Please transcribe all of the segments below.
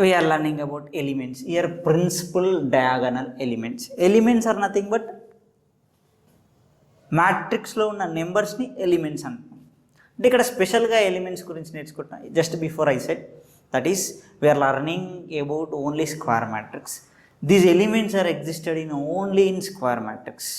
we are learning about elements. Here principal diagonal elements. Elements are nothing but మ్యాట్రిక్స్లో ఉన్న నెంబర్స్ని elements అంటున్నాం. అంటే ఇక్కడ స్పెషల్గా ఎలిమెంట్స్ గురించి నేర్చుకుంటున్నాం. Just before I said that is we're learning about only square matrix. These elements are existed in only in square matrix.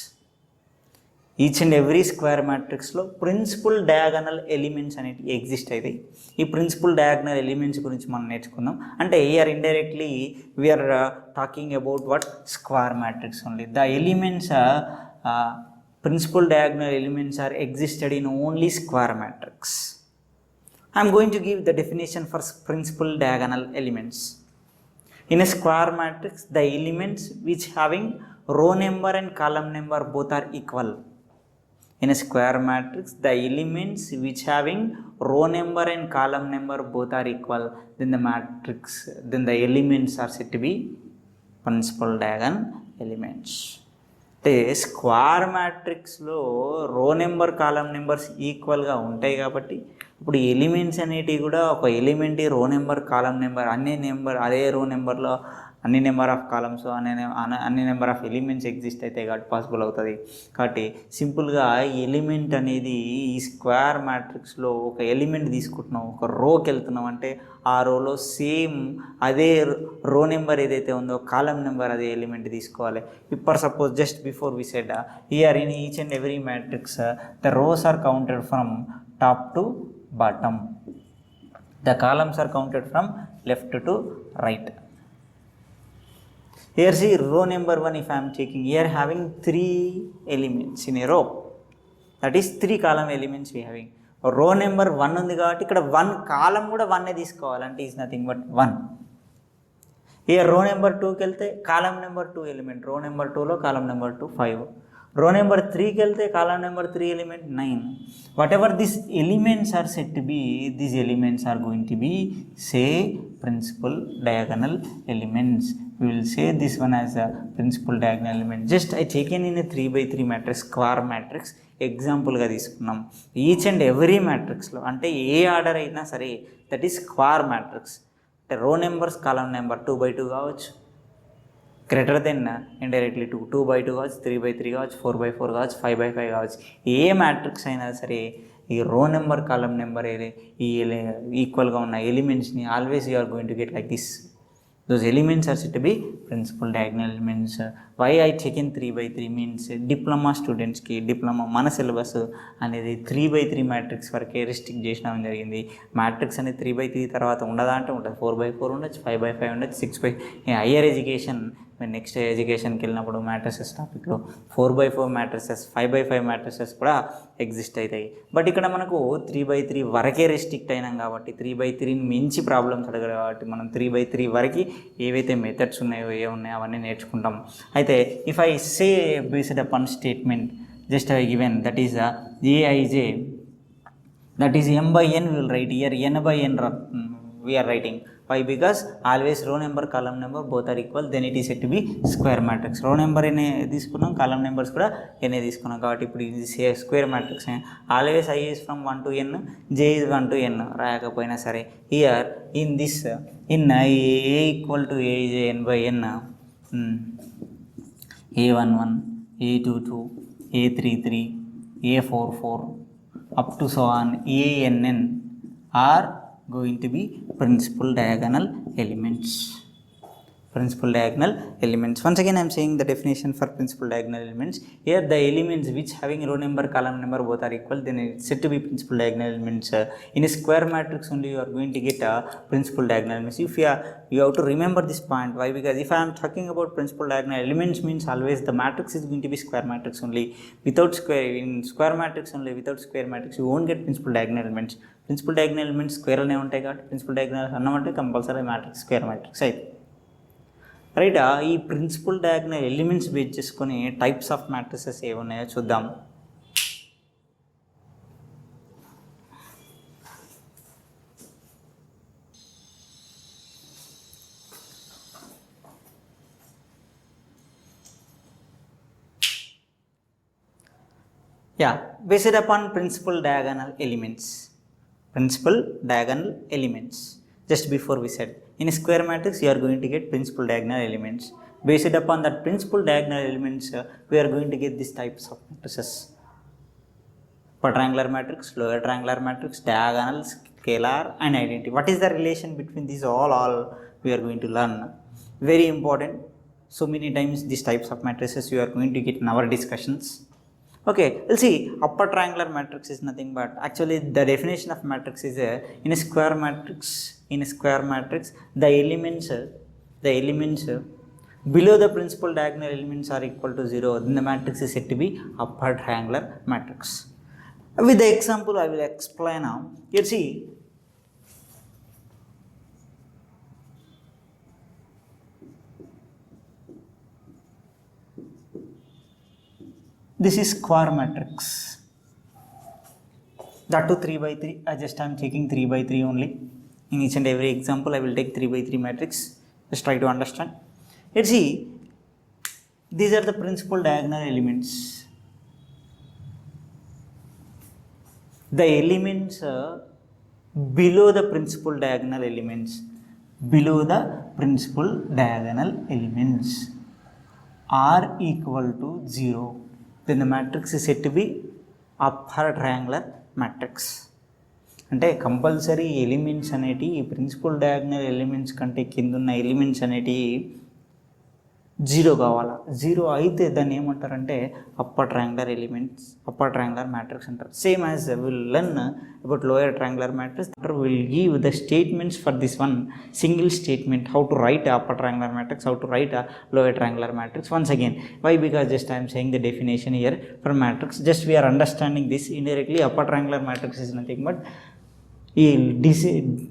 Each and every square మ్యాట్రిక్స్లో principal diagonal elements అనేవి exist అవుతాయి. ఈ ప్రిన్సిపల్ డయాగనల్ ఎలిమెంట్స్ గురించి మనం నేర్చుకుందాం. అంటే here indirectly we're talking about what square matrix only. The elements principal diagonal elements are existed in only square matrix. I am going to give the definition for principal diagonal elements. In a square matrix, the elements which having row number and column number both are equal. In a square matrix, the elements which having row number and column number both are equal, then the elements are said to be principal diagonal elements. అంటే square మ్యాట్రిక్స్లో రో number column numbers ఈక్వల్గా ఉంటాయి కాబట్టి ఇప్పుడు elements అనేటివి కూడా ఒక element row number column number అదే రో నెంబర్లో అన్ని నెంబర్ ఆఫ్ కాలమ్స్ అన్ని నెంబర్ ఆఫ్ ఎలిమెంట్స్ ఎగ్జిస్ట్ అవుతాయి కాబట్టి పాసిబుల్ అవుతుంది. కాబట్టి సింపుల్గా ఎలిమెంట్ అనేది ఈ స్క్వేర్ మ్యాట్రిక్స్లో ఒక ఎలిమెంట్ తీసుకుంటున్నాం, ఒక రోకి వెళ్తున్నాం అంటే ఆ రోలో సేమ్ అదే రో నెంబర్ ఏదైతే ఉందో కాలమ్ నెంబర్ అదే ఎలిమెంట్ తీసుకోవాలి. ఇప్పుడు suppose just before we said here in each and every matrix the rows are counted from top to bottom, the columns are counted from left to right. Here see row number 1, if I am taking, here having 3 elements in a row, that is 3 column elements we having. Row number 1 ఉంది కాబట్టి ఇక్కడ 1 column కూడా 1 తీసుకోవాలంటే is nothing but 1. Here row number 2కి వెళ్తే column number 2 element, row number 2లో column number 2 5, row number 3కి వెళ్తే column number 3 element 9. Whatever this elements are set to be, these elements are going to be say principal diagonal elements. We will say this one as a principal diagonal element. Just I taken in a 3x3 matrix, square matrix ఎగ్జాంపుల్గా తీసుకున్నాం. Each and every మ్యాట్రిక్స్లో అంటే ఏ order అయినా సరే that is square matrix. అంటే రో numbers column number 2x2 కావచ్చు, greater than indirectly 2x2 కావచ్చు, 3x3 కావచ్చు, 4x4 కావచ్చు, 5x5 కావచ్చు. ఏ మ్యాట్రిక్స్ అయినా సరే ఈ రో నెంబర్ కాలమ్ నెంబర్ ఈ ఈక్వల్గా ఉన్న ఎలిమెంట్స్ని always you are going to get like this. Those elements are said to be principal diagonal elements. Why I taken 3x3 means diploma students ki diploma mana syllabus అనేది 3x3 matrix వరకే restrict చేసినామని జరిగింది. Matrix అనేది 3x3 తర్వాత ఉండదా అంటే ఉంటుంది, 4x4 ఉండొచ్చు, 5x5 ఉండొచ్చు, 6x. హయ్యర్ ఎడ్యుకేషన్ మీరు నెక్స్ట్ ఎడ్యుకేషన్కి వెళ్ళినప్పుడు మ్యాట్రిసెస్ టాపిక్లో 4x4 మ్యాట్రిసెస్, 5x5 మ్యాట్రిసెస్ కూడా ఎగ్జిస్ట్ అవుతాయి. బట్ ఇక్కడ మనకు 3x3 వరకే రిస్ట్రిక్ట్ అయినాం కాబట్టి 3x3ని మించి ప్రాబ్లమ్స్ అడగరు కాబట్టి మనం 3x3 వరకు ఏవైతే మెథడ్స్ ఉన్నాయో ఏమున్నాయో అవన్నీ నేర్చుకుంటాం. అయితే if I say based upon statement just I given that is Aij, that is m by n we will write here, n by n we are writing. Why? Because always row number column number both are equal, then it is said to be square matrix. Row number n తీసుకున్నాం, column numbers కూడా n తీసుకున్నాం కాబట్టి ఇప్పుడు ఇది square matrix. Always i is from 1 to n, j is 1 to n రాయకపోయినా సరే here in this in a equal to Aij n by n, a11, a22, a33, a44 up to so on ann are going to be principal diagonal elements. Principal diagonal elements. Once again I am saying the definition for principal diagonal elements. Here the elements which having row number column number both are equal, then it is said to be principal diagonal elements. In a square matrix only you are going to get a principal diagonal elements. If you have to remember this point. Why? Because if I am talking about principal diagonal elements means always the matrix is going to be square matrix only. Without square, in square matrix only, without square matrix you won't get principal diagonal elements. Principal diagonal elements square అనే ఉంటాయి కాబట్టి principal diagonal అన్నమంటే compulsory matrix square matrix అయితే right. ఈ principal diagonal elements base చేసుకొని types of matrices ఏమున్నాయో చూద్దాం. Based upon principal diagonal elements. Principal diagonal elements. Just before we said In a square matrix, you are going to get principal diagonal elements. Based upon that principal diagonal elements, we are going to get these types of matrices. Upper triangular matrix, lower triangular matrix, diagonal, scalar, and identity. What is the relation between these all we are going to learn. Very important. So many times these types of matrices you are going to get in our discussions. Okay, we'll see. Upper triangular matrix is nothing but, actually the definition of matrix is in a square matrix. In a square matrix, the elements below the principal diagonal elements are equal to 0. Then the matrix is said to be upper triangular matrix. With the example, I will explain now. You see, this is square matrix. That too 3 by 3. I am taking 3 by 3 only. In each and every example, I will take 3 by 3 matrix. Just try to understand. Let's see. These are the principal diagonal elements. The elements below the principal diagonal elements. Below the principal diagonal elements are equal to 0. Then the matrix is said to be upper triangular matrix. అంటే compulsory elements అనేటి ఈ principal diagonal elements కంటే కింద ఉన్న elements అనేటి 0 కావాలా. 0 అయితే దాన్ని ఏమంటారంటే upper triangular elements, upper triangular matrix అంటారు. Same as will learn about lower triangular matrix, will give the statements for this one single statement, how to write upper triangular matrix, how to write lower triangular matrix. Once again, why? Because just I am saying the definition here for matrix. Just we are understanding this indirectly. Upper triangular matrix is nothing but ఈ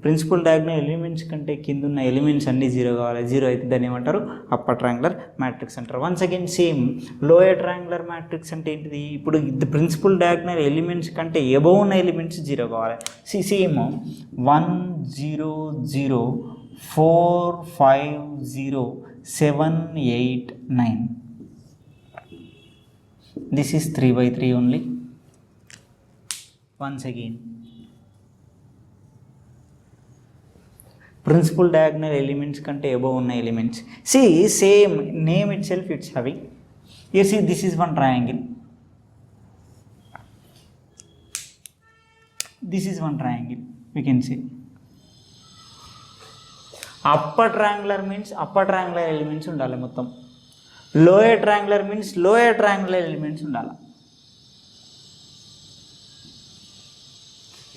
principal diagonal elements కంటే కింద ఉన్న elements అన్నీ 0 కావాలి. 0 అయితే దాన్ని ఏమంటారు upper triangular matrix అంటారు. Once again same lower triangular matrix అంటే ఏంటిది? ఇప్పుడు ప్రిన్సిపల్ డయాగ్నల్ ఎలిమెంట్స్ కంటే ఎబోవ్ ఉన్న ఎలిమెంట్స్ 0 కావాలి. Same 1 0 0 4 5 0 7 8 9. This is 3 by 3 only. Once again, principal diagonal elements కంటే above ఉన్న elements. See, same name itself it's having. You see, this is one triangle. This is one triangle. We can see. Upper triangular means upper triangular elements ఉండాలి మొత్తం. Lower triangular means lower triangular elements ఉండాలి.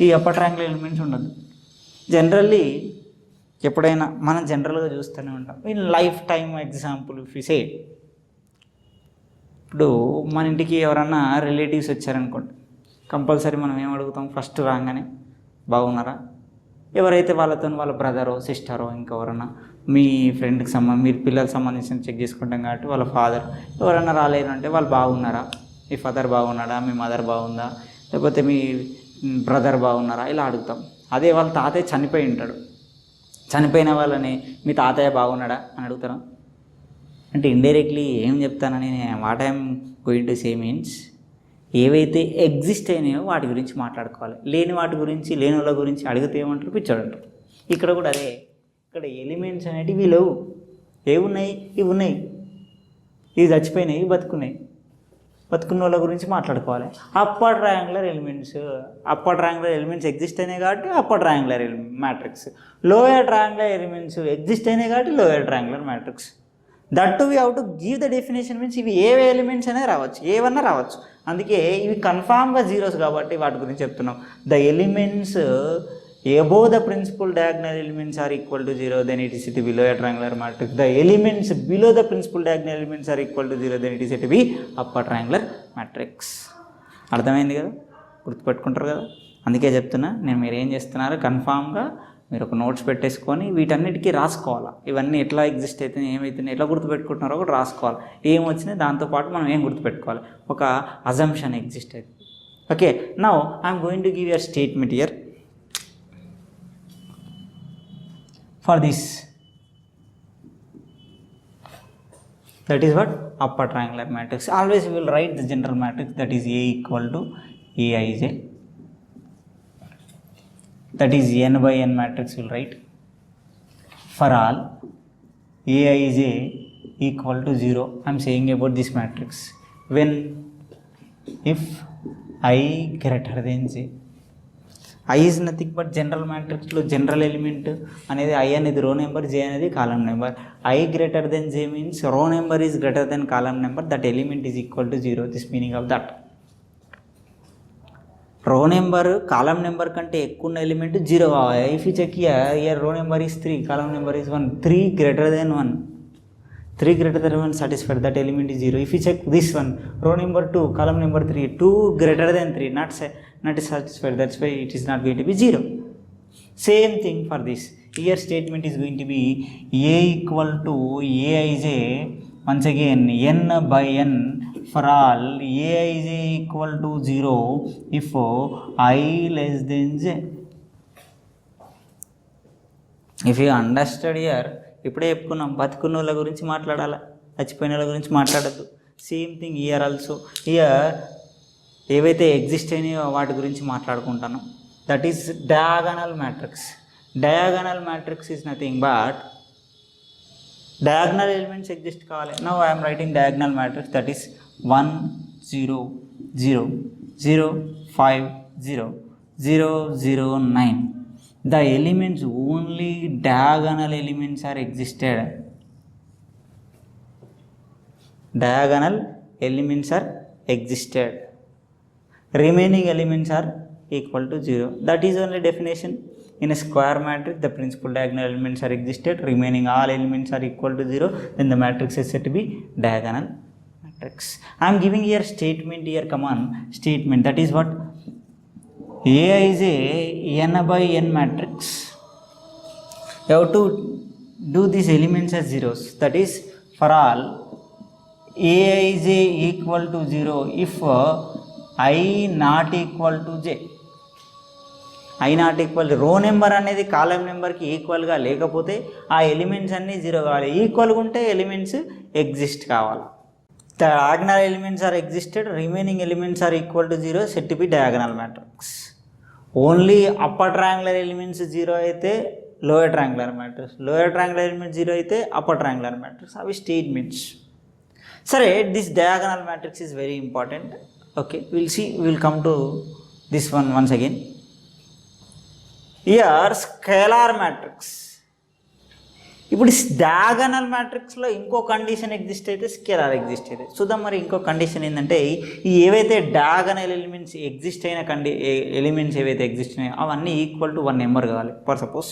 ఈ upper triangular elements ఉండదు. Generally ఎప్పుడైనా మనం జనరల్గా చూస్తూనే ఉంటాం. In life time example if you say, ఇప్పుడు మన ఇంటికి ఎవరన్నా రిలేటివ్స్ వచ్చారనుకోండి, కంపల్సరీ మనం ఏం అడుగుతాం? ఫస్ట్ రాగానే బాగున్నారా? ఎవరైతే వాళ్ళతో వాళ్ళ బ్రదరో సిస్టరో ఇంకెవరన్నా మీ ఫ్రెండ్కి మీ పిల్లలకు సంబంధించిన చెక్ చేసుకుంటాం కాబట్టి వాళ్ళ ఫాదర్ ఎవరన్నా రాలేరు అంటే వాళ్ళు బాగున్నారా, మీ ఫాదర్ బాగున్నాడా, మీ మదర్ బాగుందా, లేకపోతే మీ బ్రదర్ బాగున్నారా, ఇలా అడుగుతాం. అదే వాళ్ళ తాతయ్య చనిపోయి ఉంటాడు, చనిపోయిన వాళ్ళని మీ తాతయ్య బాగున్నాడా అని అడుగుతారా? అంటే ఇండైరెక్ట్లీ ఏం చెప్తానని what I'm going to say means, ఏవైతే ఎగ్జిస్ట్ అయినాయో వాటి గురించి మాట్లాడుకోవాలి. లేని వాటి గురించి, లేని వాళ్ళ గురించి అడిగితే ఏమంటారు? పిచ్చోడు అంటారు. ఇక్కడ కూడా అదే, ఇక్కడ ఎలిమెంట్స్ అనేటివి లేవు. ఏవున్నాయి? ఇవి ఉన్నాయి, ఇవి చచ్చిపోయినాయి, ఇవి బతుకున్నాయి. బతుకున్న వాళ్ళ గురించి మాట్లాడుకోవాలి. అప్పర్ ట్రయాంగులర్ ఎలిమెంట్స్ ఎగ్జిస్ట్ అయినాయి కాబట్టి upper triangular matrix. Lower triangular elements exist అయినాయి కాబట్టి lower triangular matrix. That to we how to give the definition means ఇవి ఏ ఎలిమెంట్స్ అనేది రావచ్చు, ఏవన్నా రావచ్చు. అందుకే ఇవి కన్ఫామ్గా జీరోస్ కాబట్టి వాటి గురించి చెప్తున్నాం. The elements above the principal diagonal elements are equal to 0, then it is said to be lower triangular matrix. The elements below the principal diagonal elements are equal to 0, then it is said to be upper triangular matrix. అర్థమైంది కదా? గుర్తుపెట్టుకుంటారు కదా? అందుకే చెప్తున్నా నేను. మీరు ఏం చేస్తున్నారు? కన్ఫామ్గా మీరు ఒక నోట్స్ పెట్టేసుకొని వీటన్నిటికీ రాసుకోవాలి. ఇవన్నీ ఎట్లా ఎగ్జిస్ట్ అయితే ఏమవుతున్నాయి, ఎట్లా గుర్తుపెట్టుకుంటున్నారో కూడా రాసుకోవాలి. ఏం వచ్చినాయి దాంతోపాటు మనం ఏం గుర్తుపెట్టుకోవాలి, ఒక అజంప్షన్ ఎగ్జిస్ట్ అయితే. Okay, now I'm going to give your statement here for this. That is what? Upper triangular matrix. Always we will write the general matrix, that is A equal to Aij. That is n by n matrix we will write. for all aij equal to 0. I am saying about this matrix when if I greater than j. I is nothing but general matrix లో general element అనేది I అనేది row number, j అనేది column number. I greater than j means row number is greater than column number, that element is equal to 0. This meaning of that. Row number column number కంటే ఎక్కువ ఉన్న element 0 కావాలి. If you check here row number is 3, column number is 1, 3 greater than 1, 3 greater than 1 satisfied, that element is 0. If you check this one, row number 2, column number 3, 2 greater than 3, not satisfied, that's why it is not going to be 0. Same thing for this. Here statement is going to be a equal to aij, once again n by n for all aij equal to 0 if I less than j. If you understood here, ఇప్పుడే చెప్పుకున్నాం బతుకున్న వాళ్ళ గురించి మాట్లాడాలి, చచ్చిపోయిన వాళ్ళ గురించి మాట్లాడద్దు. Same thing here also. Here ఏవైతే ఎగ్జిస్ట్ అయినాయో వాటి గురించి మాట్లాడుకుంటాను. That is diagonal matrix. Diagonal matrix is nothing but diagonal elements exist కావాలి. Now I'm writing diagonal matrix, that is 1 0 0 0 5 0 0 0 9. The elements, only diagonal elements are existed. Diagonal elements are existed. Remaining elements are equal to 0. That is only definition. In a square matrix, the principal diagonal elements are existed. Remaining all elements are equal to 0. Then the matrix is said to be diagonal matrix. I am giving here statement here. Come on, statement. That is what? A is a n by n matrix. You have to do these elements as zeros. That is for all A is a equal to 0 if I not equal to j. I not equal to రో number అనేది కాలం నెంబర్కి ఈక్వల్గా లేకపోతే ఆ elements అన్నీ 0 కావాలి. ఈక్వల్గా ఉంటే ఎలిమెంట్స్ ఎగ్జిస్ట్ కావాలి. Diagonal elements are existed, remaining elements are equal to 0, set to be diagonal matrix. Only upper triangular elements 0 అయితే lower triangular matrix, lower triangular elements 0 అయితే upper triangular matrix. అవి statements. సరే, this diagonal matrix is very important. Okay, we'll see, we'll come to this one once again. Here scalar matrix. ఇప్పుడు diagonal మ్యాట్రిక్స్లో ఇంకో condition exist అయితే scalar exist అయితే చూద్దాం. మరి ఇంకో కండిషన్ ఏంటంటే ఈ ఏవైతే డయాగనల్ ఎలిమెంట్స్ ఎగ్జిస్ట్ అయిన ఎలిమెంట్స్ ఏవైతే ఎగ్జిస్ట్ అయినాయో అవన్నీ ఈక్వల్ టు 1 నెంబర్ కావాలి. For suppose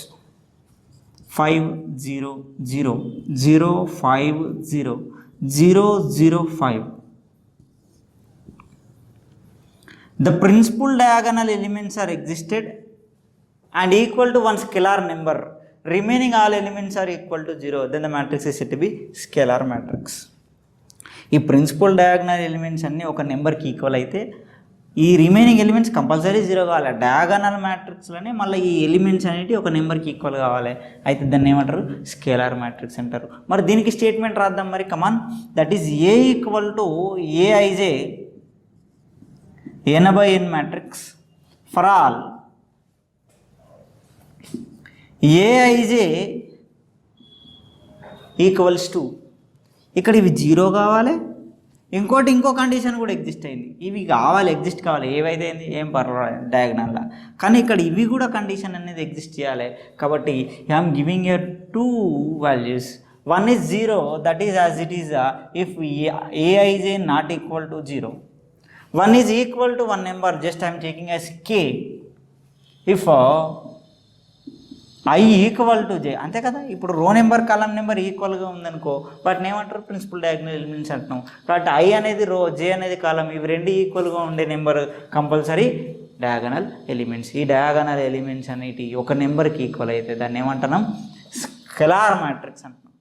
5 0 0 0 5 0 0 0 5. The principal diagonal elements are existed and equal to 1 scalar number. Remaining all elements are equal to 0. Then the matrix is said to be scalar matrix. ఈ principal diagonal elements అన్నీ ఒక నెంబర్కి equal అయితే ఈ remaining elements compulsory 0 కావాలి. Diagonal మ్యాట్రిక్స్లోనే మళ్ళీ ఈ elements అనేవి ఒక నెంబర్కి ఈక్వల్ కావాలి. అయితే దాన్ని ఏమంటారు? స్కేలార్ మ్యాట్రిక్స్ అంటారు. మరి దీనికి స్టేట్మెంట్ రాద్దాం. మరి come on, that is A equal to A I J n by n matrix for all aij equals to, ఇక్కడ ఇవి 0 కావాలి. ఇంకో కండిషన్ కూడా ఎగ్జిస్ట్ అయింది. ఇవి కావాలి, ఎగ్జిస్ట్ కావాలి. ఏవైతే అయింది ఏం పర్వాలేదు డయాగ్నల్లా, కానీ ఇక్కడ ఇవి కూడా కండిషన్ అనేది ఎగ్జిస్ట్ చేయాలి. కాబట్టి I'm giving your 2 values. 1 is 0, that is as it is if aij not equal to 0. 1 is equal to 1 number, just I am taking as k. If I equal to జే, అంతే కదా. ఇప్పుడు రో number column number ఈక్వల్గా ఉందనుకో వాటిని ఏమంటారు? Principal diagonal elements అంటున్నాం. కాబట్టి I అనేది రో, జే అనేది కాలం, ఇవి రెండు ఈక్వల్గా ఉండే నెంబర్ కంపల్సరీ డయాగనల్ ఎలిమెంట్స్. ఈ డయాగనల్ ఎలిమెంట్స్ అనేటి ఒక నెంబర్కి ఈక్వల్ అయితే దాన్ని ఏమంటున్నాం? స్కేలార్ మ్యాట్రిక్స్ అంటున్నాం.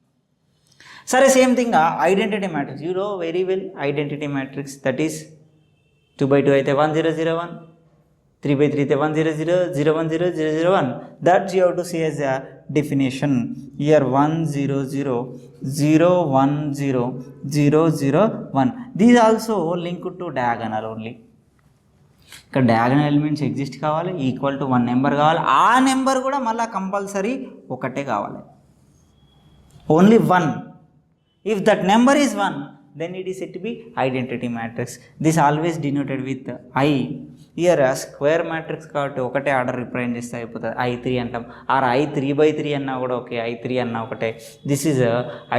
సరే, same thing identity matrix. You know very well identity matrix. That is 2/2 అయితే 1 0 0 1, 3/3 అయితే 1 0 0 0 1 0 0 0 1. That you have to see as a definition. Here 1 0 0 0 1 0 0 0 1. These also linked to diagonal only. ఇక్కడ డయాగనల్ ఎలిమెంట్స్ ఎగ్జిస్ట్ కావాలి, equal to 1 number కావాలి. ఆ number కూడా మళ్ళీ compulsory ఒకటే కావాలి. only 1. If that number is 1, then it is said to be identity matrix. This always denoted with I. Here a square matrix కాబట్టి ఒకటే ఆర్డర్ రిప్రజెంట్ చేస్తే అయిపోతుంది, I3 అంటాం, ఆర్ I3/3 అన్నా కూడా ఓకే, I3 అన్నా ఒకటే. This is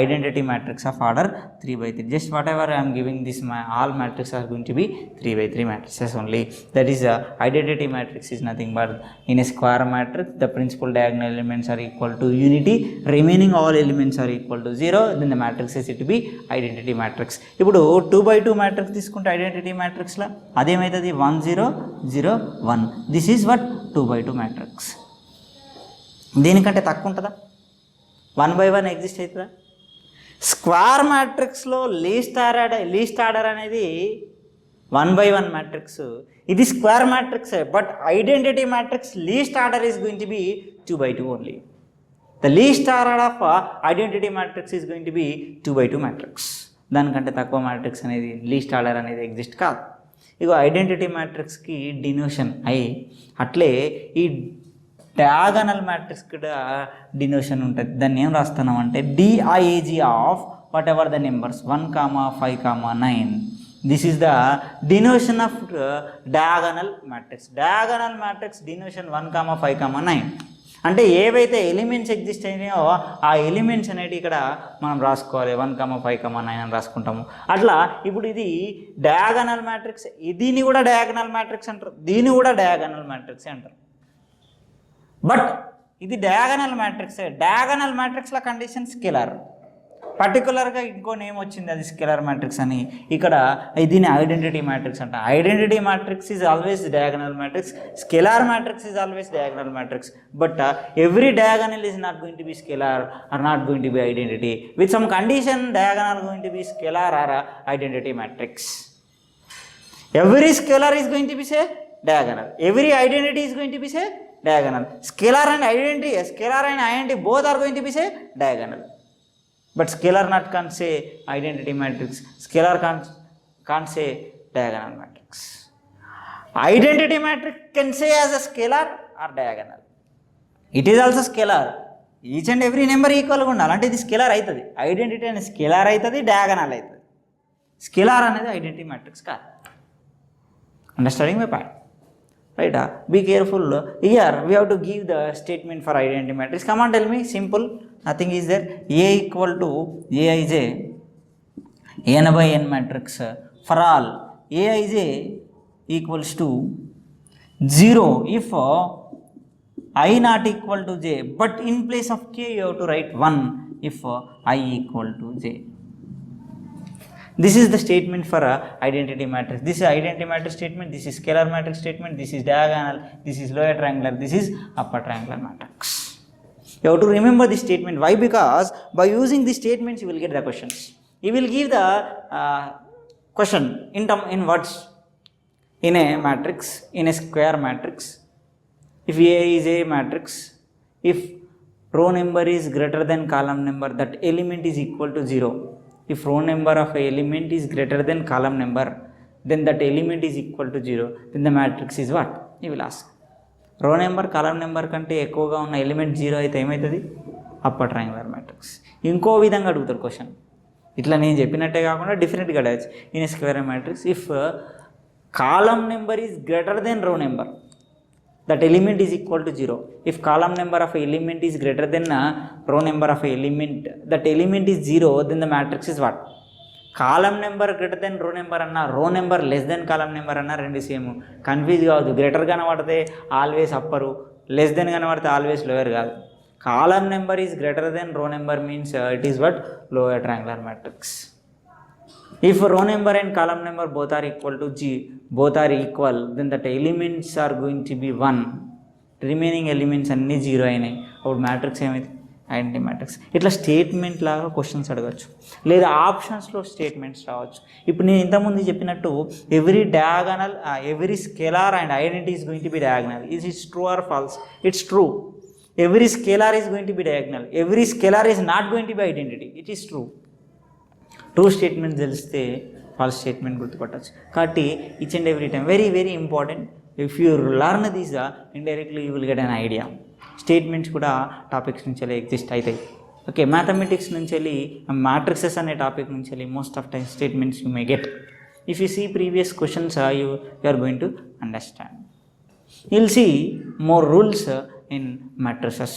identity matrix of order 3/3. Just whatever I'm giving this all matrix are going to be 3/3 matrices only. That is identity matrix is nothing but in a square matrix the principal diagonal elements are equal to unity, remaining all elements are equal to 0, then the matrix is said to be identity matrix. ఇప్పుడు 2/2 matrix తీసుకుంటే identity మ్యాట్రిక్స్లో అదేమవుతుంది, 1 0 0 1. This is what 2/2 matrix. దీనికంటే తక్కువ ఉంటుందా? 1/1 exist అవుతుందా? Square మ్యాట్రిక్స్లో least order అనేది 1/1 matrix. ఇది square matrix, but identity matrix least order is going to B 2/2 only. The least order of identity matrix is going to B 2/2 matrix. దానికంటే తక్కువ matrix అనేది least order అనేది exist కాదు. ఇగో identity మ్యాట్రిక్స్కి డినోషన్ I, అట్లే ఈ diagonal matrix కూడా డినోషన్ ఉంటుంది. దాన్ని ఏం రాస్తున్నాం అంటే DIAG of whatever the numbers 1, 5, 9. This is the denotation of diagonal matrix. Diagonal matrix denotation 1, 5, 9. అంటే ఏవైతే ఎలిమెంట్స్ ఎగ్జిస్ట్ అయినాయో ఆ ఎలిమెంట్స్ అనేవి ఇక్కడ మనం రాసుకోవాలి, 1, 5, 9 అని రాసుకుంటాము. అట్లా ఇప్పుడు ఇది డయాగనల్ మ్యాట్రిక్స్, దీన్ని కూడా డయాగనల్ మ్యాట్రిక్స్ అంటారు, దీన్ని కూడా డయాగనల్ మ్యాట్రిక్స్ అంటారు. బట్ ఇది డయాగనల్ మ్యాట్రిక్స్. డయాగనల్ మ్యాట్రిక్స్ల కండిషన్ స్కేలార్. పర్టికులర్గా ఇంకో నేమ్ వచ్చింది, అది స్కేలార్ మ్యాట్రిక్స్ అని. ఇక్కడ దీన్ని ఐడెంటిటీ మ్యాట్రిక్స్ అంట. Identity matrix is always diagonal matrix, scalar matrix is always diagonal matrix. But every diagonal is not going to be scalar or not going to be identity. With some condition diagonal going to be scalar or identity matrix. Every scalar is going to be say diagonal, every identity is going to be say diagonal. Scalar and identity both are going to be say diagonal. But scalar not can't say identity matrix. Scalar can't say diagonal matrix. Identity matrix can say as a scalar or diagonal. It is also scalar. Each and every number equal గా ఉండాలి. అంటే ఇది scalar అవుతుంది. Identity అనేది scalar అవుతుంది, diagonal అవుతుంది. Scalar అనేది identity matrix కాదు. Understanding my point? Right? Be careful. Here we have to give the statement for identity matrix. Come on, tell me. Simple. Nothing is there. A equal to Aij n by n matrix for all Aij equals to 0 if I not equal to j, but in place of k you have to write 1 if I equal to j. This is the statement for identity matrix. This is identity matrix statement, this is scalar matrix statement, this is diagonal, this is lower triangular, this is upper triangular matrix. You have to remember this statement. Why? Because by using these statements you will get the questions. You will give the question in words. In a matrix, in a square matrix, if A is a matrix, if row number is greater than column number, that element is equal to 0. If row number of a element is greater than column number, then that element is equal to 0. Then the matrix is what? You will ask. Row number, column number కంటే ఎక్కువగా ఉన్న element 0 అయితే ఏమవుతుంది? Upper triangular matrix. ఇంకో విధంగా అడుగుతారు question. ఇట్లా నేను చెప్పినట్టే కాకుండా డిఫరెంట్గా అడగచ్చు. In a square matrix if column number is greater than row number, that element is equal to 0. If column number of a element is greater than row number of a element, that element is 0, then the matrix is what? Column number greater than row number anna, row number less than column number anna rendu same. Confuse కావద్దు. greater గాన పడితే always upper, less than గాన పడితే always lower కాదు. Column number is greater than row number means it is what? Lower triangular matrix. If row number and column number both are equal to both are equal, then that elements are going to be 1. Remaining elements అన్నీ 0 అయినాయి. అప్పుడు matrix ఏమైంది? Identity matrix. ఇట్లా statement లాగా questions అడగచ్చు, లేదా ఆప్షన్స్లో statements రావచ్చు. ఇప్పుడు నేను ఇంతకుముందు చెప్పినట్టు every diagonal, every scalar and identity is going to be diagonal. Is it's true or false? It's true. Every scalar is going to be diagonal. Every scalar is not going to be identity. It is true. True statement తెలిస్తే false statement గుర్తుపట్టచ్చు. కాబట్టి each and every time very very important. If you learn these indirectly you will get an idea. Statements కూడా topics నుంచి exist అవుతాయి. Okay, mathematics నుంచి వెళ్ళి matrices అనే topic నుంచి వెళ్ళి most of time statements you may get. If you see previous questions you are going to understand. You'll see more rules in matrices.